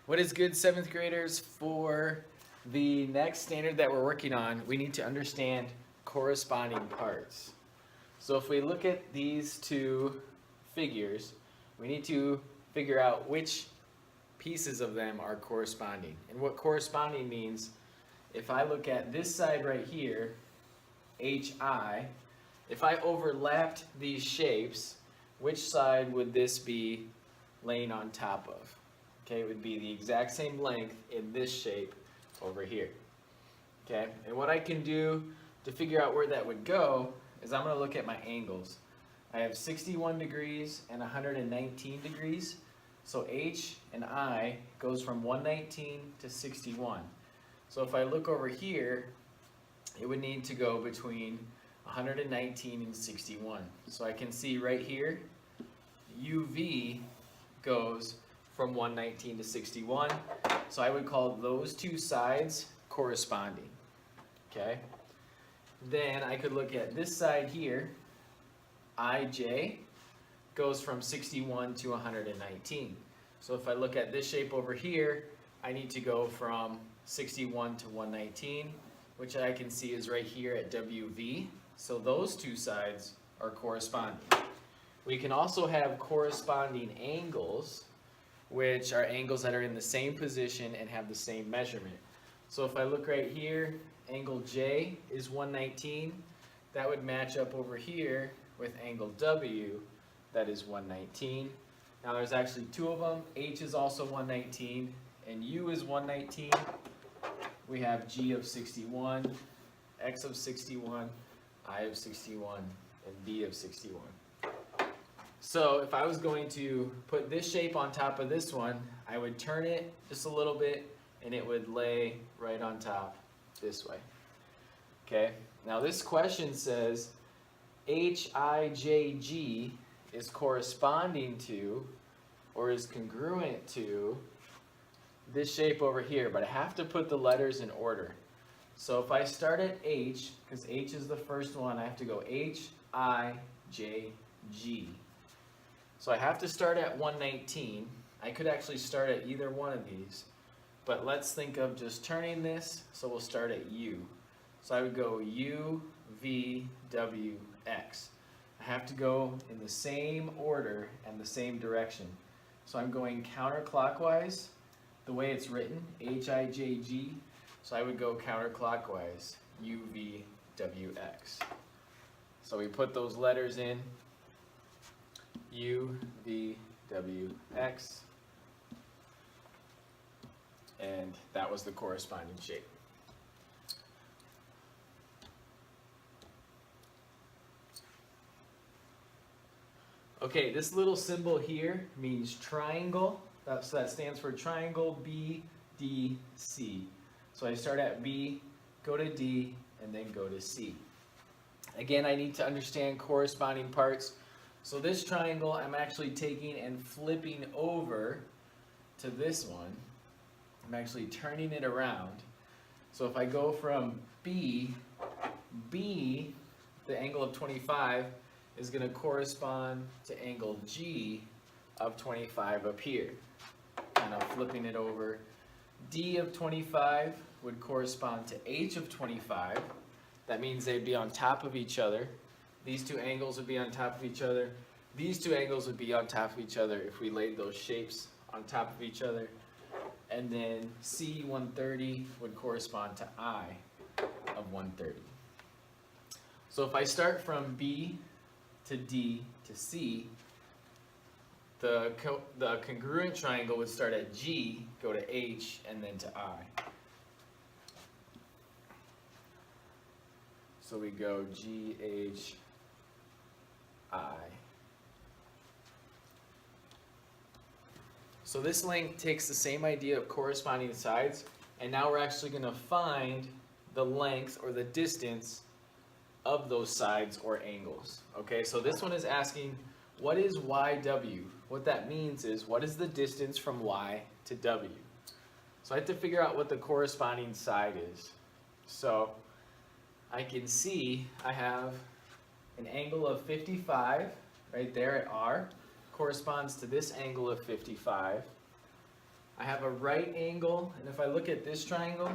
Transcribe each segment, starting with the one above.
What is good, 7th graders? For the next standard that we're working on, we need to understand corresponding parts. So if we look at these two figures, we need to figure out which pieces of them are corresponding. And what corresponding means, if I look at this side right here, HI, if I overlapped these shapes, which side would this be laying on top of? Okay, it would be the exact same length in this shape over here. Okay, and what I can do to figure out where that would go is I'm going to look at my angles. I have 61 degrees and 119 degrees. So H and I goes from 119 to 61. So if I look over here, it would need to go between 119 and 61. So I can see right here, UV goes from 119 to 61. So I would call those two sides corresponding. Okay? Then I could look at this side here, IJ goes from 61 to 119. So if I look at this shape over here, I need to go from 61 to 119, which I can see is right here at WV. So those two sides are corresponding. We can also have corresponding angles, which are angles that are in the same position and have the same measurement. So if I look right here, angle J is 119. That would match up over here with angle W, that is 119. Now there's actually two of them. H is also 119 and U is 119. We have G of 61, X of 61, I of 61, and B of 61. So if I was going to put this shape on top of this one, I would turn it just a little bit and it would lay right on top this way. Okay, now this question says HIJG is corresponding to or is congruent to this shape over here, but I have to put the letters in order. So if I start at H, because H is the first one, I have to go HIJG. So I have to start at 119. I could actually start at either one of these, but let's think of just turning this, so we'll start at U. So I would go U, V, W, X. I have to go in the same order and the same direction. So I'm going counterclockwise, the way it's written, HIJG. So I would go counterclockwise, U, V, W, X. So we put those letters in, U, V, W, X, and that was the corresponding shape. Okay, this little symbol here means triangle. So that stands for triangle BDC. So I start at B, go to D, and then go to C. Again, I need to understand corresponding parts. So this triangle, I'm actually taking and flipping over to this one. I'm actually turning it around. So if I go from B, the angle of 25, is going to correspond to angle G of 25 up here. Kind of flipping it over. D of 25 would correspond to H of 25. That means they'd be on top of each other. These two angles would be on top of each other. These two angles would be on top of each other if we laid those shapes on top of each other. And then C 130 would correspond to I of 130. So if I start from B to D to C, the congruent triangle would start at G, go to H, and then to I. So we go G, H, I. So this length takes the same idea of corresponding sides, and now we're actually going to find the length or the distance of those sides or angles. Okay, so this one is asking, what is YW? What that means is, what is the distance from Y to W? So I have to figure out what the corresponding side is. So I can see I have an angle of 55 right there at R, corresponds to this angle of 55. I have a right angle, and if I look at this triangle,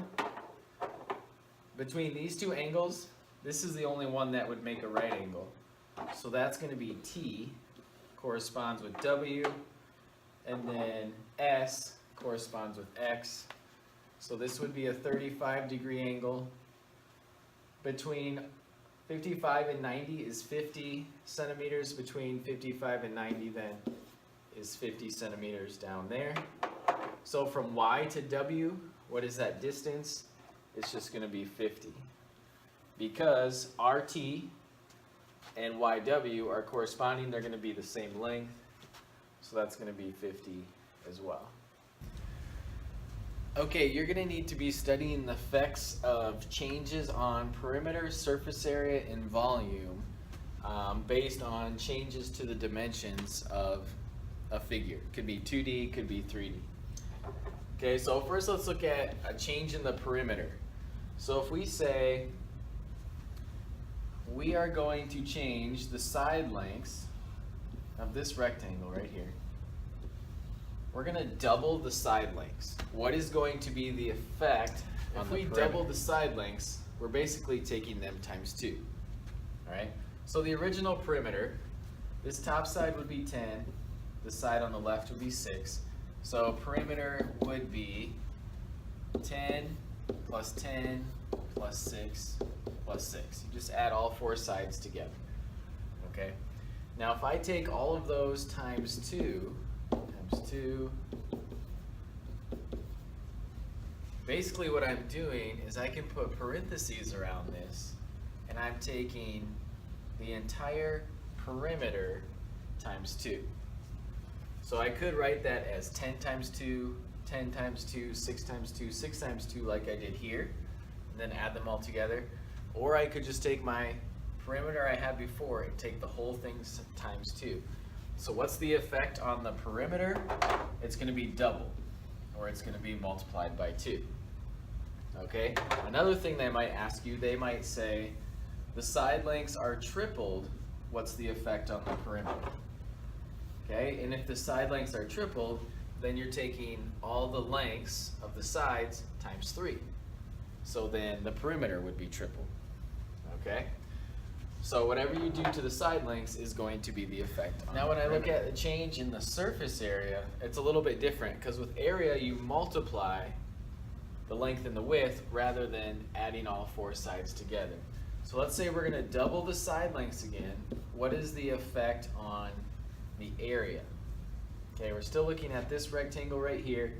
between these two angles, this is the only one that would make a right angle. So that's going to be T corresponds with W, and then S corresponds with X. So this would be a 35-degree angle. Between 55 and 90 is 50 centimeters. Between 55 and 90 then is 50 centimeters down there. So from Y to W, what is that distance? It's just going to be 50. Because RT and YW are corresponding, they're going to be the same length. So that's going to be 50 as well. Okay, you're going to need to be studying the effects of changes on perimeter, surface area, and volume based on changes to the dimensions of a figure. Could be 2D, could be 3D. Okay, so first let's look at a change in the perimeter. So if we say we are going to change the side lengths of this rectangle right here, we're going to double the side lengths. What is going to be the effect on the perimeter? If we double the side lengths, we're basically taking them times 2. All right? So the original perimeter, this top side would be 10, the side on the left would be 6. So perimeter would be 10 plus 10 plus 6 plus 6. You just add all 4 sides together. Okay? Now if I take all of those times 2, basically what I'm doing is I can put parentheses around this, and I'm taking the entire perimeter times 2. So I could write that as 10 times 2, 10 times 2, 6 times 2, 6 times 2 like I did here, and then add them all together. Or I could just take my perimeter I had before and take the whole thing times 2. So what's the effect on the perimeter? It's going to be double, or it's going to be multiplied by 2. Okay? Another thing they might ask you, they might say, the side lengths are tripled, what's the effect on the perimeter? Okay? And if the side lengths are tripled, then you're taking all the lengths of the sides times 3. So then the perimeter would be tripled. Okay? So whatever you do to the side lengths is going to be the effect on Now when I look at the change in the surface area, it's a little bit different, because with area you multiply the length and the width rather than adding all 4 sides together. So let's say we're going to double the side lengths again. What is the effect on the area? Okay, we're still looking at this rectangle right here.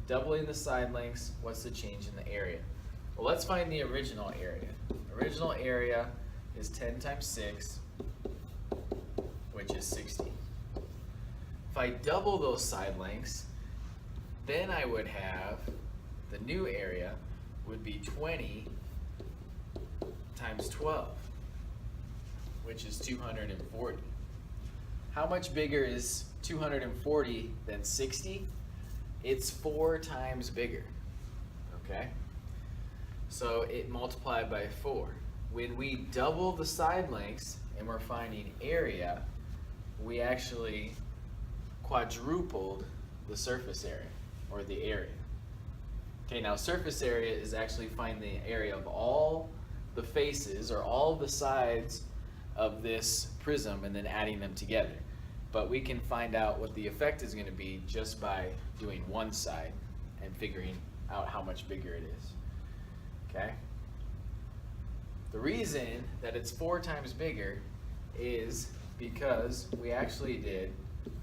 Doubling the side lengths, what's the change in the area? Well, let's find the original area. Original area is 10 times 6, which is 60. If I double those side lengths, then I would have the new area would be 20 times 12, which is 240. How much bigger is 240 than 60? It's 4 times bigger. Okay? So it multiplied by 4. When we double the side lengths and we're finding area, we actually quadrupled the surface area, or the area. Okay, now surface area is actually finding the area of all the faces, or all the sides of this prism, and then adding them together. But we can find out what the effect is going to be just by doing one side and figuring out how much bigger it is. Okay? The reason that it's 4 times bigger is because we actually did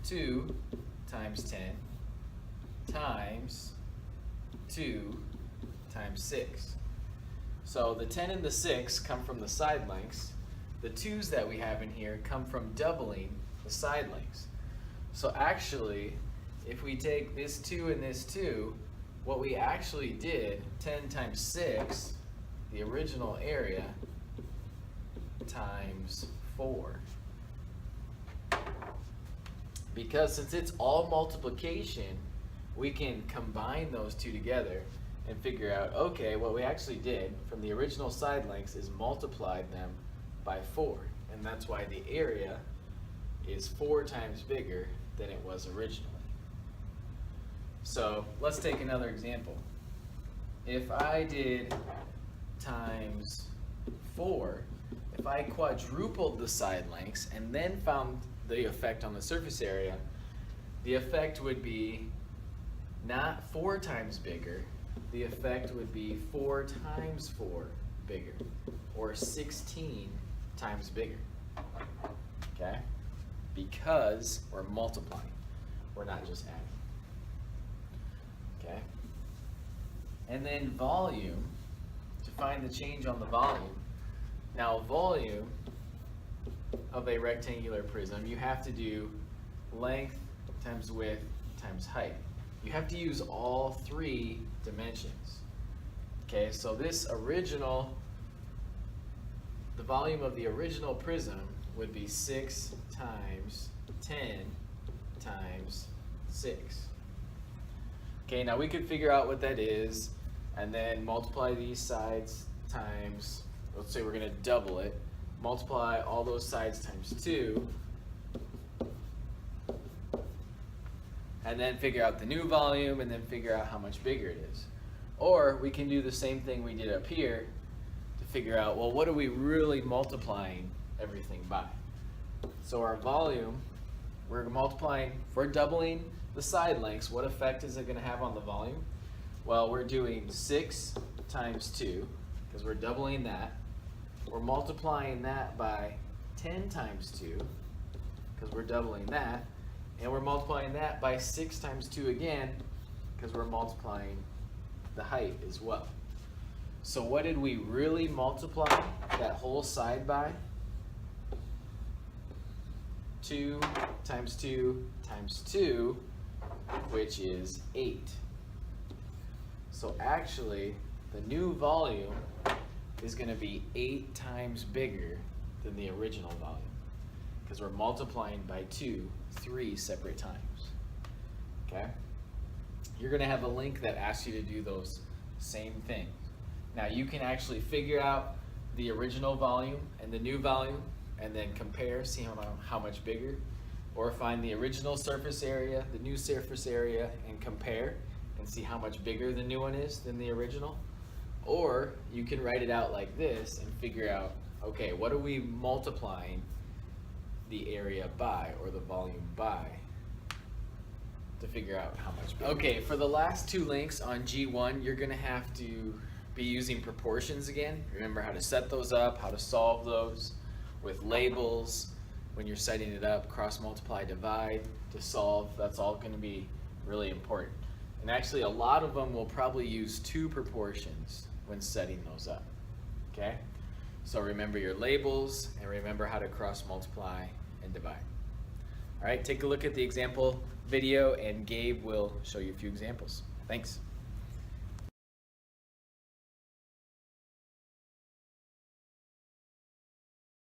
2 times 10 times 2 times 6. So the 10 and the 6 come from the side lengths. The 2's that we have in here come from doubling the side lengths. So actually, if we take this 2 and this 2, what we actually did, 10 times 6, the original area, times 4. Because since it's all multiplication, we can combine those two together and figure out, okay, what we actually did from the original side lengths is multiplied them by 4. And that's why the area is 4 times bigger than it was originally. So let's take another example. If I did times 4, if I quadrupled the side lengths and then found the effect on the surface area, the effect would be not 4 times bigger, the effect would be 4 times 4 bigger, or 16 times bigger, okay? Because we're multiplying, we're not just adding, okay? And then volume, to find the change on the volume. Now volume of a rectangular prism, you have to do length times width times height. You have to use all 3 dimensions. Okay, so this original, the volume of the original prism would be 6 times 10 times 6. Okay, now we could figure out what that is and then multiply these sides times, let's say we're going to double it, multiply all those sides times 2, and then figure out the new volume and then figure out how much bigger it is. Or we can do the same thing we did up here to figure out, well, what are we really multiplying everything by? So our volume, we're multiplying, if we're doubling the side lengths, what effect is it going to have on the volume? Well, we're doing 6 times 2, because we're doubling that. We're multiplying that by 10 times 2, because we're doubling that. And we're multiplying that by 6 times 2 again, because we're multiplying the height as well. So what did we really multiply that whole side by? 2 times 2 times 2, which is 8. So actually, the new volume is going to be 8 times bigger than the original volume, because we're multiplying by 3 separate times. Okay? You're going to have a link that asks you to do those same things. Now you can actually figure out the original volume and the new volume and then compare, see how much bigger, or find the original surface area, the new surface area, and compare and see how much bigger the new one is than the original. Or you can write it out like this and figure out, okay, what are we multiplying the area by, or the volume by, to figure out how much bigger. Okay, for the last 2 links on G1, you're going to have to be using proportions again. Remember how to set those up, how to solve those with labels when you're setting it up, cross multiply, divide to solve. That's all going to be really important. And actually a lot of them will probably use 2 proportions when setting those up. Okay? So remember your labels and remember how to cross multiply and divide. All right, take a look at the example video and Gabe will show you a few examples. Thanks.